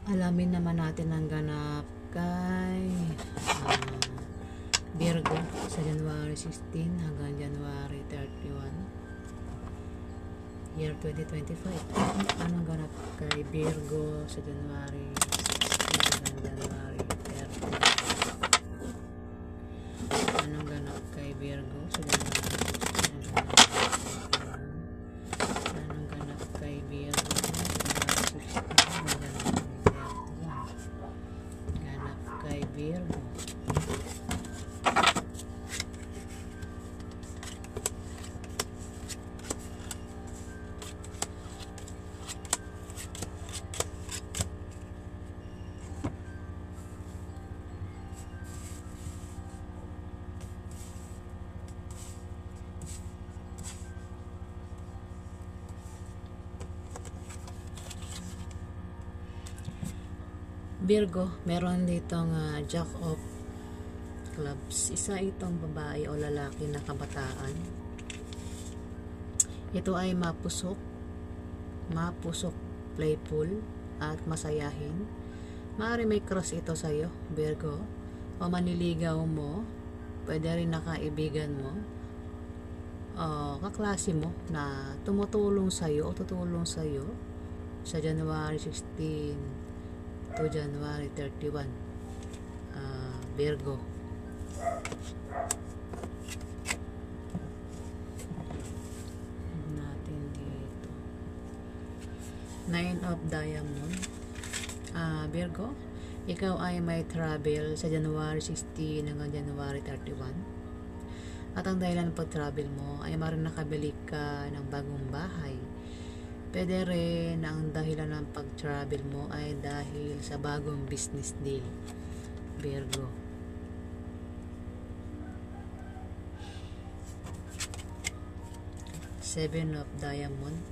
Alamin naman natin ang ganap kay Virgo sa January 16 hanggang January 31 year 2025. Anong ganap kay Virgo sa January 16 hanggang January 30? Anong ganap kay Virgo sa January 16 hanggang January 31? Anong ganap kay Virgo sa January 16 hanggang January 31? Ganap kay Virgo. Virgo, meron ditong Jack of Clubs. Isa itong babae o lalaki na kabataan. Ito ay mapusok, playful, at masayahin. Maaari may crush ito sa iyo, Virgo, o maniligaw mo. Pwede rin na kaibigan mo, o kaklase mo na tumutulong sa iyo o tutulong sa iyo sa January 16 to January 31, Virgo. Natin dito Nine of Diamond. Virgo, ikaw ay may travel sa January 16 hanggang January 31. At ang dahilan ng pag-travel mo ay maaaring nakabili ka ng bagong bahay. Pwede rin ang dahilan ng pag-travel mo ay dahil sa bagong business deal, Virgo. Seven of Diamond.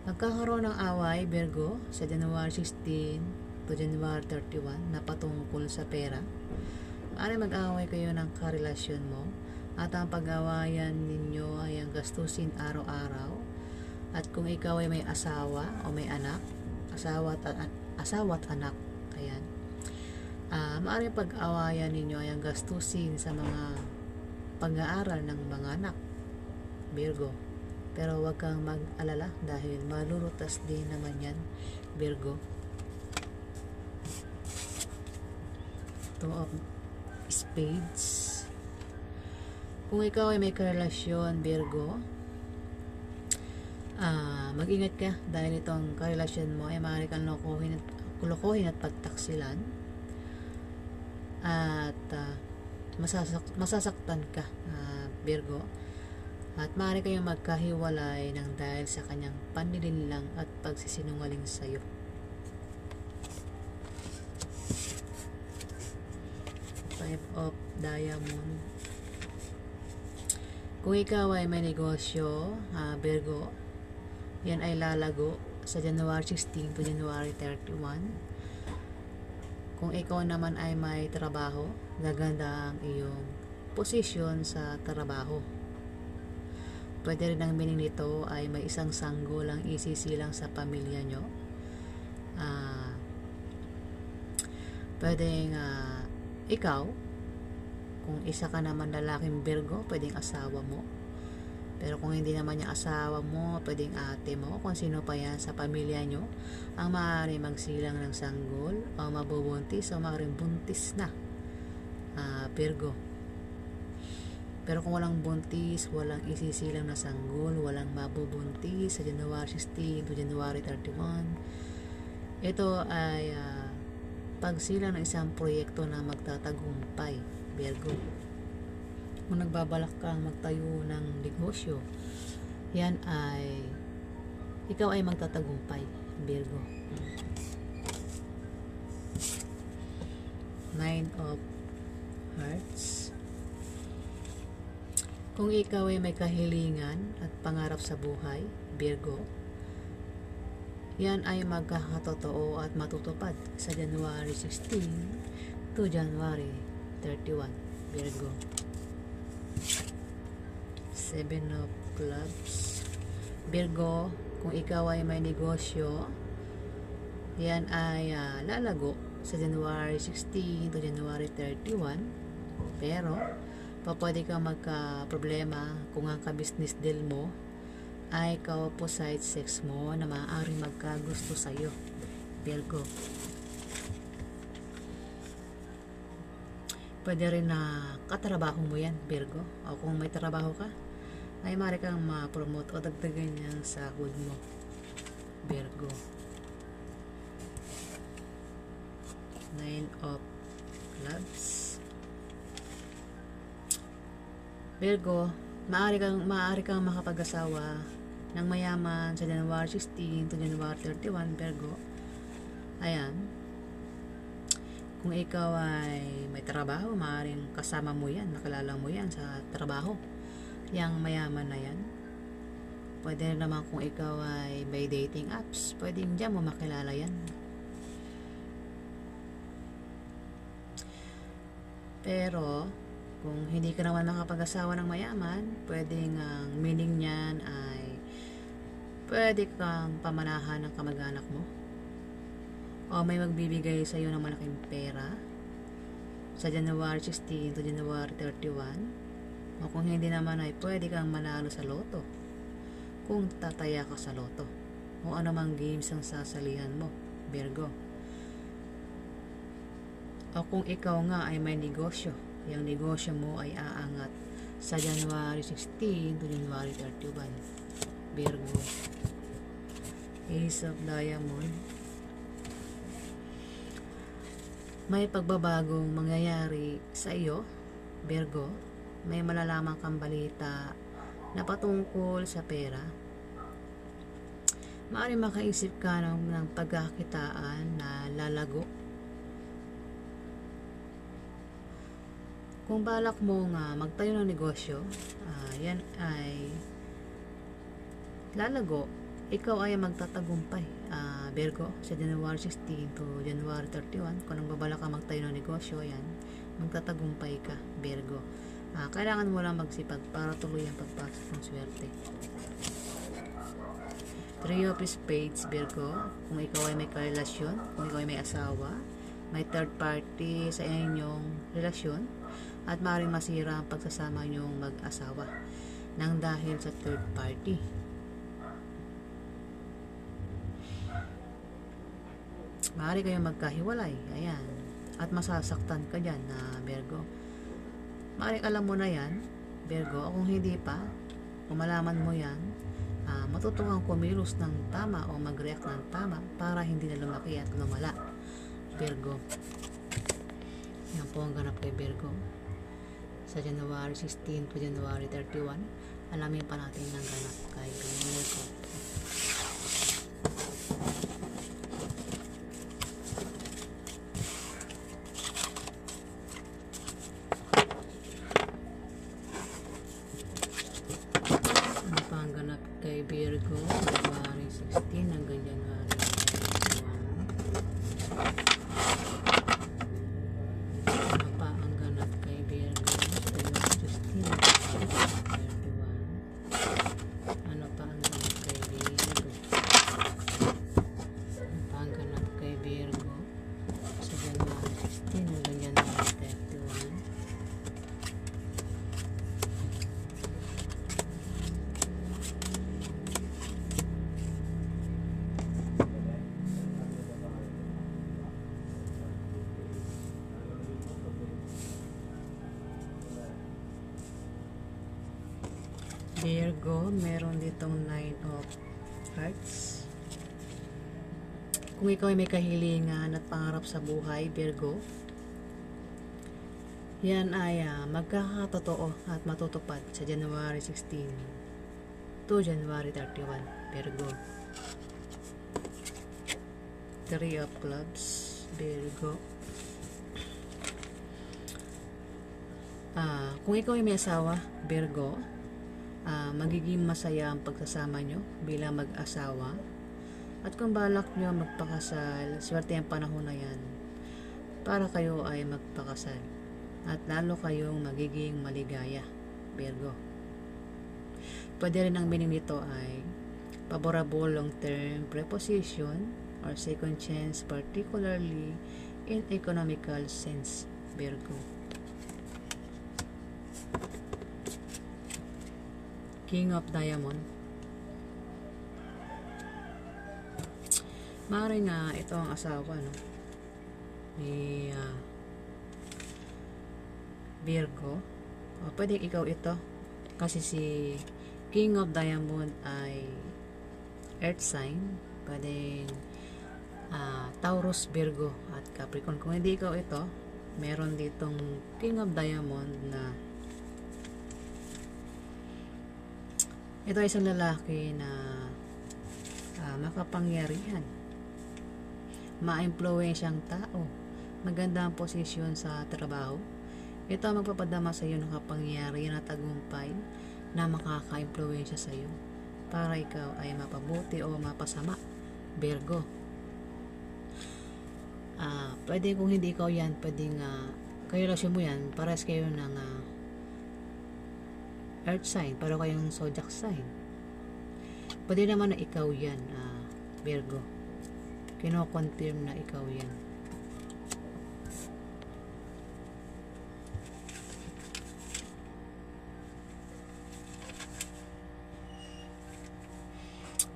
Magkakaroon ng away, Virgo, sa January 16 to January 31 na patungkol sa pera. Maaari mag-away kayo ng karelasyon mo at ang pag-awayan ninyo ay ang gastusin araw-araw. At kung ikaw ay may asawa o may anak, asawa at anak, ayan, maaaring pag-awayan ninyo ay ang gastusin sa mga pag-aaral ng mga anak, Virgo. Pero huwag kang mag-alala dahil malulutas din naman yan, Virgo. Two of Spades. Kung ikaw ay may karelasyon, Virgo, mag-ingat ka dahil itong karelasyon mo ay maaari kang lokohin at pagtaksilan at masasaktan ka, Virgo, at maaari kayong magkahiwalay ng dahil sa kanyang panlilinlang at pagsisinungaling sa iyo. Five of Diamond. Kung ikaw ay may negosyo, Virgo, yan ay lalago sa January 16 to January 31. Kung ikaw naman ay may trabaho, gaganda ang iyong posisyon sa trabaho. Pwede rin ang meaning nito ay may isang sanggol ang isisilang sa pamilya nyo. Pwedeng ikaw, kung isa ka naman lalaking Virgo, pwedeng asawa mo. Pero kung hindi naman yung asawa mo, pwedeng ate mo, kung sino pa yan sa pamilya nyo, ang maaari magsilang ng sanggol o mabubuntis o maaaring buntis na, Virgo. Pero kung walang buntis, walang isisilang na sanggol, walang mabubuntis sa January 16 to January 31, ito ay pagsilang ng isang proyekto na magtatagumpay, Virgo. Kung nagbabalak kang magtayo ng negosyo, yan ay ikaw ay magtatagumpay, Virgo. Nine of Hearts. Kung ikaw ay may kahilingan at pangarap sa buhay, Virgo, yan ay magkakatotoo at matutupad sa January 16 to January 31, Virgo. Seven of Clubs. Virgo, kung ikaw ay may negosyo, yan ay lalago sa January 16 to January 31. Pero pwede kang magka-problema kung ang ka-business deal mo ay ka-opposite sex mo na maaaring magkagusto sa'yo, Virgo. Pwede rin na katrabaho mo yan, Virgo. O kung may trabaho ka, ay maaari kang ma-promote o dagdagan yung sahod mo, Virgo. 9 of Clubs. Virgo, maaari kang makapag-asawa ng mayaman sa January 16 to January 31, Virgo. Ayan. Kung ikaw ay may trabaho, maaaring kasama mo yan, nakilala mo yan sa trabaho. Yang mayaman na yan. Pwede naman kung ikaw ay may dating apps, pwedeng dyan mo makilala yan. Pero, kung hindi ka naman nakapag-asawa ng mayaman, pwedeng ang meaning niyan ay pwede kang pamanahan ng kamag-anak mo. O may magbibigay sa iyo ng malaking pera sa January 16 to January 31. O kung hindi naman ay pwede kang manalo sa loto kung tataya ka sa loto o anumang games ang sasalihan mo, Virgo. O kung ikaw nga ay may negosyo, yung negosyo mo ay aangat sa January 16 to January 31, Virgo. Ace of Diamond. May pagbabagong mangyayari sa iyo, Virgo. May malalaman kang balita na patungkol sa pera. Maaaring makaisip ka ng pagkakitaan na lalago. Kung balak mo nga magtayo ng negosyo, yan ay lalago. Ikaw ay magtatagumpay, Virgo, sa January 16 to January 31. Kung nagbabalak ka magtayo ng negosyo, yan, magtatagumpay ka, Virgo. Kailangan mo lang magsipag para tuloy ang pagpasok ng swerte. 3 of Spades, Virgo. Kung ikaw ay may karelasyon, kung ikaw ay may asawa, may third party sa inyong relasyon, at maaaring masira ang pagsasama niyong mag-asawa nang dahil sa third party. Maaari kayong magkahiwalay, ayan, at masasaktan ka dyan na Virgo. Maaari alam mo na yan, Virgo, o kung hindi pa, kung malaman mo yan, matuto kang kumilos ng tama o mag-react ng tama para hindi na lumaki at lumala, Virgo. Yan po ang ganap kay Virgo sa January 16 to January 31. Alamin pa natin ang ganap kay Virgo. Kay Virgo, January 16 hanggang January 31. Ano pa ang ganap kay Virgo, January 16 hanggang January 31? Ano pa ang ganap kay Virgo? Ano pa ang ganap kay Virgo sa January 16 hanggang January 31? Virgo, meron ditong 9 of Hearts. Kung ikaw ay may kahilingan at pangarap sa buhay, Virgo, yan ay magkakatotoo at matutupad sa January 16 to January 31, Virgo. 3 of Clubs, Virgo. Kung ikaw ay may asawa, Virgo, magiging masaya ang pagsasama nyo bilang mag-asawa. At kung balak nyo magpakasal, swerte ang panahon na yan para kayo ay magpakasal at lalo kayong magiging maligaya, Virgo. Pwede rin ang meaning nito ay favorable long-term preposition or second chance, particularly in economical sense, Virgo. King of Diamond. Maaaring ito ang asawa, no? Ni Virgo. O, pwede ikaw ito. Kasi si King of Diamond ay Earth sign. Pwede Taurus, Virgo, at Capricorn. Kung hindi ikaw ito, meron ditong King of Diamond na ito ay isang lalaki na makapangyarihan, ma-influensyang tao, maganda ang posisyon sa trabaho. Ito ang magpapadama sa iyo ng kapangyarihan at tagumpay na makaka-influensya sa iyo para ikaw ay mapabuti o mapasama, Virgo. Pwede kung hindi ikaw yan, pwedeng karelasyon mo yan, pares kayo ng earth sign, pero kayong zodiac sign. Pwede naman na ikaw yan, Virgo. Kino-confirm na ikaw yan.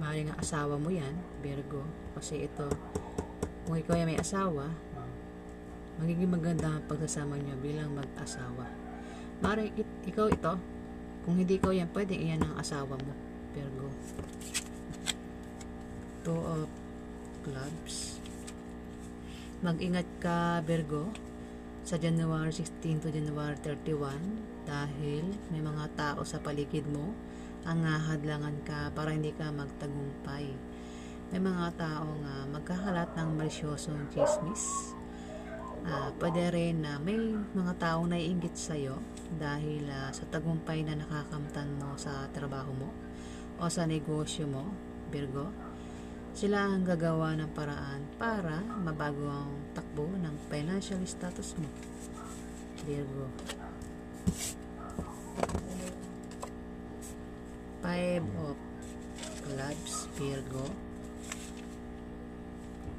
Maaaring nga asawa mo yan, Virgo. Kasi ito, kung ikaw ay may asawa, magiging maganda ang pagsasama niyo bilang mag-asawa. Maaaring ikaw ito, kung hindi ikaw yan, pwede iyan ang asawa mo, Virgo. Two of Clubs. Mag-ingat ka, Virgo, sa January 16 to January 31 dahil may mga tao sa paligid mo ang hadlangan ka para hindi ka magtagumpay. May mga taong magkakalat ng malisyosong chismis. Pwede rin na may mga taong naiinggit sa'yo dahil sa tagumpay na nakakamtan mo sa trabaho mo o sa negosyo mo, Virgo. Sila ang gagawa ng paraan para mabago ang takbo ng financial status mo, Virgo. 5 of Clubs, Virgo.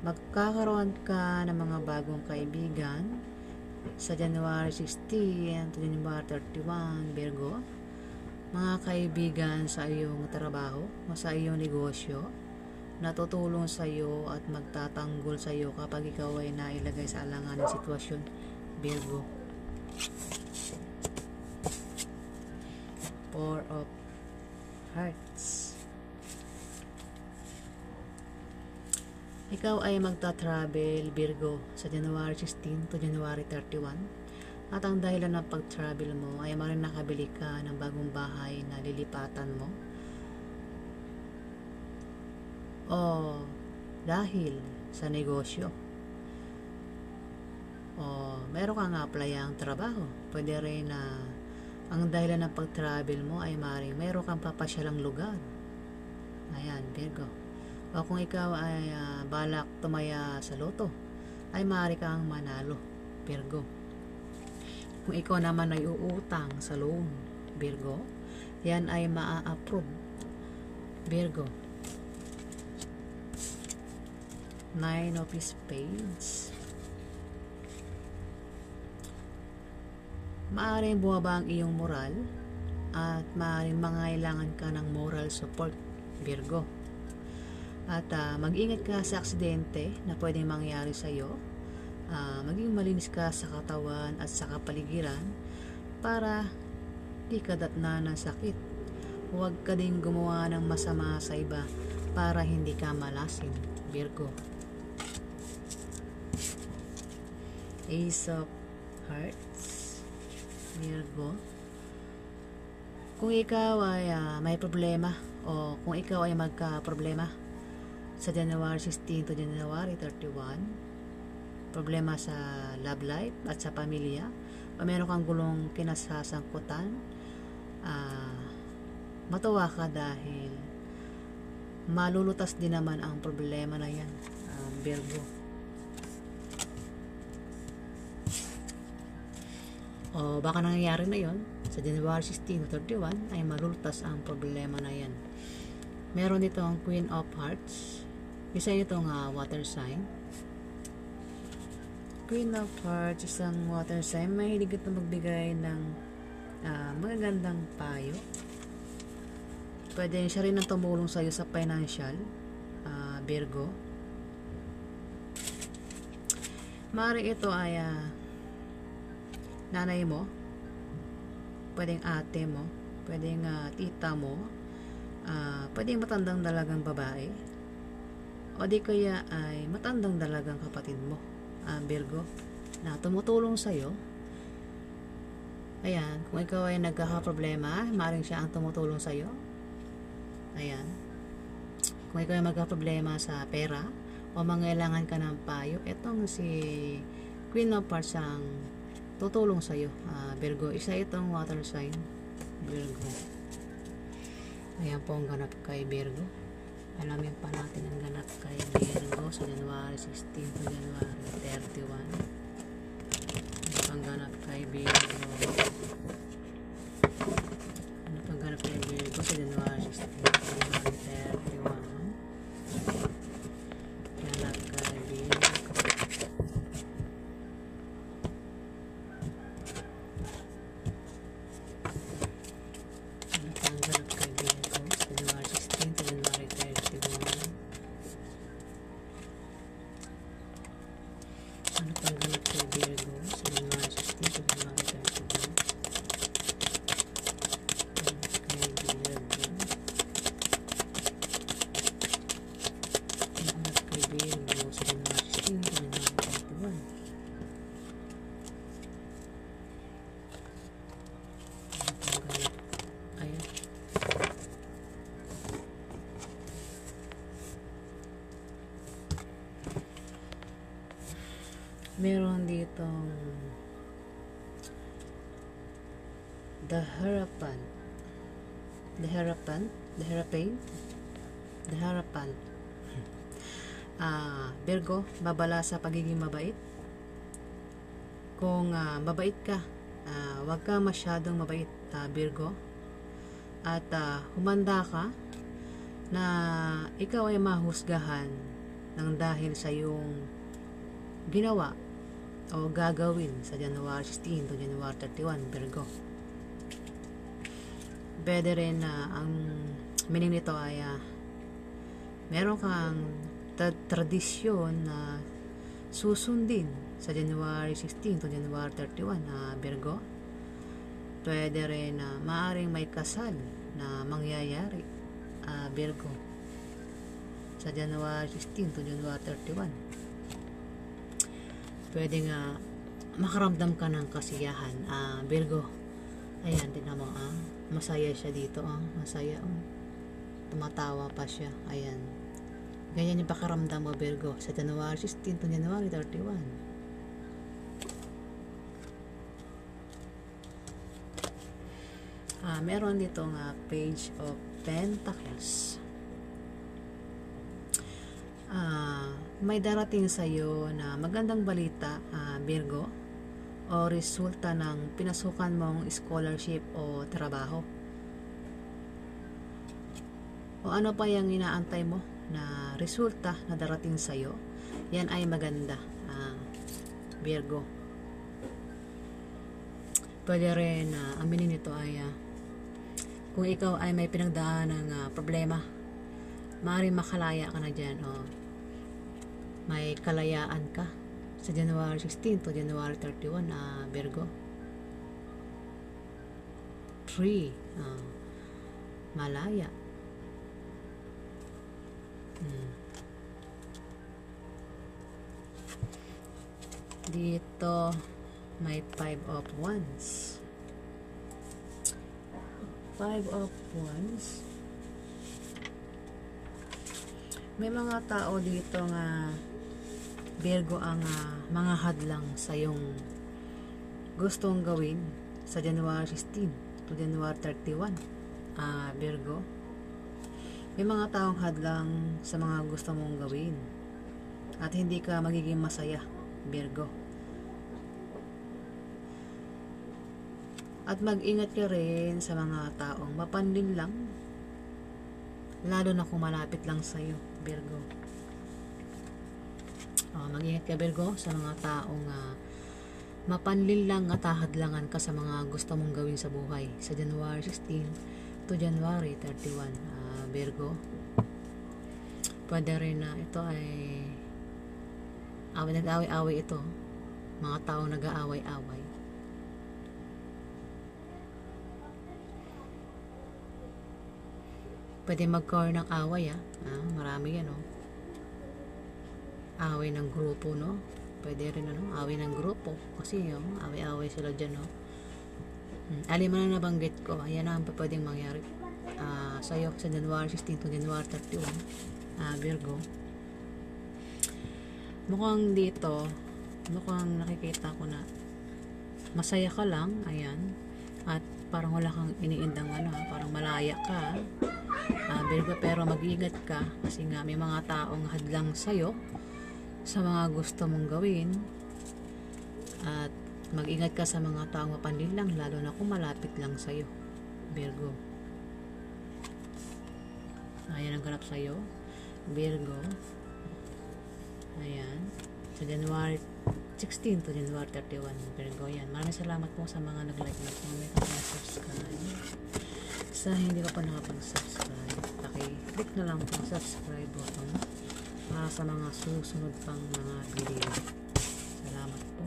Magkakaroon ka ng mga bagong kaibigan sa January 16 to January 31, Virgo. Mga kaibigan sa iyong trabaho o sa iyong negosyo na tutulong sa iyo at magtatanggol sa iyo kapag ikaw ay nailagay sa alanganing sitwasyon, Virgo. 4 of Hearts. Ikaw ay magta-travel, Virgo, sa January 16 to January 31. At ang dahilan ng pag-travel mo ay maaaring nakabili ka ng bagong bahay na lilipatan mo. O dahil sa negosyo. O meron kang apply-ang trabaho. Pwede rin na ang dahilan ng pag-travel mo ay maaaring meron kang papasyalang lugar. Ayan, Virgo. O kung ikaw ay balak tumaya sa loto, ay maaari kang manalo, Virgo. Kung ikaw naman ay uutang sa loan, Virgo, yan ay maa-approve, Virgo. 9 of Spades. Maaaring bumaba ang iyong moral at maaaring mangailangan ka ng moral support, Virgo. At mag-ingat ka sa aksidente na pwedeng mangyari sa iyo. Maging malinis ka sa katawan at sa kapaligiran para di ka datnan ng sakit. Huwag ka ding gumawa ng masama sa iba para hindi ka malasin, Virgo. Ace of Hearts, Virgo. Kung ikaw ay may problema o kung ikaw ay magka-problema sa January 16 to January 31, problema sa love life at sa pamilya, o meron kang gulong kinasasangkutan, matuwa ka dahil malulutas din naman ang problema na yan, Virgo. O baka nangyayari na yon sa January 16 to 31 ay malulutas ang problema na yan. Meron dito ang Queen of Hearts, Isa itong water sign. Queen of Hearts, isang water sign. Mahilig ito magbigay ng magagandang payo. Pwede siya rin ang tumulong sa'yo sa financial, Virgo. Maaari ito ay nanay mo, pwedeng ate mo, pwedeng tita mo, pwedeng matandang dalagang babae, o di kaya ay matandang dalagang kapatid mo, Virgo, na tumutulong sa'yo. Ayan, kung ikaw ay nagkakaproblema, maaaring siya ang tumutulong sa'yo. Ayan, kung ikaw ay magkakaproblema sa pera o mangailangan ka ng payo, etong si Queen of Hearts ang tutulong sa'yo, Virgo. Isa itong water sign, Virgo. Ayan po ang ganap kay Virgo. Alamin pa natin ang ganap kay Virgo sa January 16 to January 31. Ano pang ganap kay Virgo? Ano pang ganap kay Virgo sa January 16 to January 31? Ganap kay Virgo. Ano pang ganap kay Virgo sa January 16 to January 31? Ano pang ganap kay Virgo sa January 16 to January 31? Kay Virgo. Ano ganap kay Virgo sa January 16 to January 31? Ano pang ganap? Ayan. Meron ditong The Hierophant. The Hierophant? The Hierophant? The Hierophant. Virgo, babala sa pagiging mabait. Kung mabait ka, wag ka masyadong mabait, Virgo. At humanda ka na ikaw ay mahusgahan ng dahil sa iyong ginawa o gagawin sa January 16 to January 31, Virgo. Pwede rin na ang meaning nito ay meron kang tradisyon na susundin sa January 16 to January 31, Virgo. Pwede rin na maaring may kasal na mangyayari, Virgo, sa January 16 to January 31. Pwede nga makaramdam ka ng kasiyahan, Virgo. Ayan, tingnan mo, masaya siya dito, masaya, tumatawa pa siya. Ayan, ganyan yung pakaramdam mo, Virgo, sa January 16 to January 31. Meron dito nga Page of Pentacles. May darating sa iyo na magandang balita, Virgo, o resulta ng pinasukan mong scholarship o trabaho, o ano pa yung inaantay mo na resulta na darating sa iyo. Yan ay maganda, Virgo. Pwede rin aminin nito ay kung ikaw ay may pinagdaan ng problema, maaaring makalaya ka na dyan, o may kalayaan ka sa January 16 to January 31, Virgo. 3, malaya. Dito may 5 of Wands. 5 of Wands. May mga tao dito nga, Virgo, ang mga hadlang sa iyong gustong gawin sa January 16 to January 31, Virgo. May mga taong hadlang sa mga gusto mong gawin at hindi ka magiging masaya, Virgo. At mag-ingat ka rin sa mga taong mapanlin lang, lalo na kung malapit lang sa'yo, Virgo. Mag-ingat ka Virgo sa mga taong mapanlinlang at hahadlangan ka sa mga gusto mong gawin sa buhay sa January 16 to January 31. Virgo, pwede rin na ito ay nag-away-away ito, mga taong nag-aaway-away. Pwede mag-core ng away marami yan away ng grupo pwede rin away ng grupo kasi away-away sila dyan alin man na nabanggit ko, ayan ang pwedeng mangyari sa'yo sa January 16 to January 31. Virgo, mukhang nakikita ko na masaya ka lang, ayan, at parang wala kang iniindang parang malaya ka Virgo, pero mag-ingat ka kasi nga may mga taong hadlang sa'yo sa mga gusto mong gawin, at mag-ingat ka sa mga taong mapanlinlang lalo na kung malapit lang sa'yo Virgo. Ayan ang ganap sa'yo Virgo, ayan, sa January 16 to January 31 Virgo. Yan, maraming salamat po sa mga nag-like na comment at subscribe. Sa hindi ka pa nakapag-subscribe, click na lang po subscribe button para sa mga susunod pang mga video. Salamat po.